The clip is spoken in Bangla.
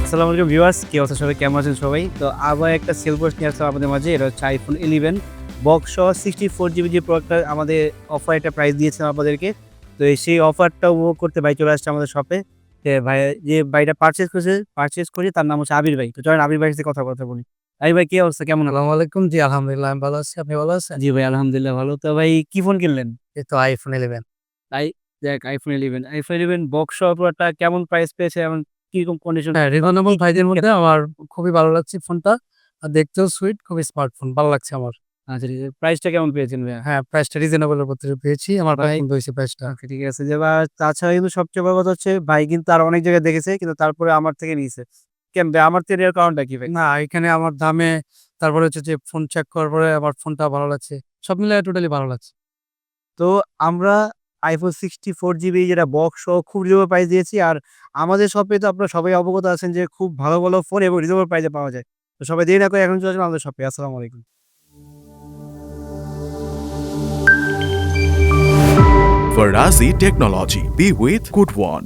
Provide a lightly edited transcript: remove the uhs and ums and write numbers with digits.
আসসালামু আলাইকুম ভিউয়ার্স, কি অবস্থা সবাই, কেমন আছেন সবাই? তো আবার একটা সেল পোস্ট নিয়ে আসলাম আপনাদের মাঝে। এটা হচ্ছে আইফোন 11 বক্স সহ 64 জিবি যে প্রোডাক্টটা আমাদের অফার একটা প্রাইস দিয়েছিলাম আপনাদেরকে। তো সেই অফারটা উপভোগ করতে ভাই চলে আসছে আমাদের শপে। ভাই যে ভাইটা পারচেজ করে তার নাম হচ্ছে আবির ভাই। তো চলেন আবির ভাইয়ের সাথে কথা বলি। আবির ভাই, কি অবস্থা, কেমন আছেন? আসসালামু আলাইকুম। জি, আলহামদুলিল্লাহ আমি ভালো আছি। আপনি ভালো আছেন? জি ভাই, আলহামদুলিল্লাহ ভালো। তো ভাই কি ফোন কিনলেন? এই তো iPhone 11। তাই যাক, আইফোন 11 বক্স সহ প্রোডাক্টটা কেমন প্রাইস পেয়েছে এবং কিরকম কন্ডিশন? হ্যাঁ, রিজনেবল প্রাইজের মধ্যে আমার খুবই ভালো লাগছে ফোনটা। আর দেখতেও সুইট, খুবই স্মার্টফোন। ভালো লাগছে আমার। আচ্ছা, ঠিক আছে। প্রাইসটা কেমন পেয়েছেন ভাইয়া? হ্যাঁ, প্রাইসটা রিজনেবল এর মধ্যে পেয়েছি। আমার ভাই, পছন্দ হয়েছে প্রাইসটা। ওকে, ঠিক আছে। যে বা তাছাড়া কিন্তু সবচেয়ে বড় কথা হচ্ছে ভাই কিন্তু আরো অনেক জায়গায় দেখেছে, কিন্তু তারপরে আমার থেকে নিয়েছে। কেন ভাই, আমার থেকে নেওয়ার কারণটা কি ভাই? না, এখানে আমার দামে, তারপরে হচ্ছে যে ফোন চেক করার পরে আমার ফোনটা ভালো লাগছে। সব মিলায় টোটালি ভালো লাগছে। তো আমরা iPhone 64 জিবি যেটা বক্স সহ খুব রিজনেবল প্রাইস দিয়েছি। আর আমাদের শপে তো আপনারা সবাই অবগত আছেন যে খুব ভালো, ভালো ফোন এবং রিজনেবল প্রাইসে পাওয়া যায়। তো সবাই দেরি না করে এখন চলে আসুন আমাদের শপে। আসসালামু আলাইকুম। Verazi Technology. Be with good one.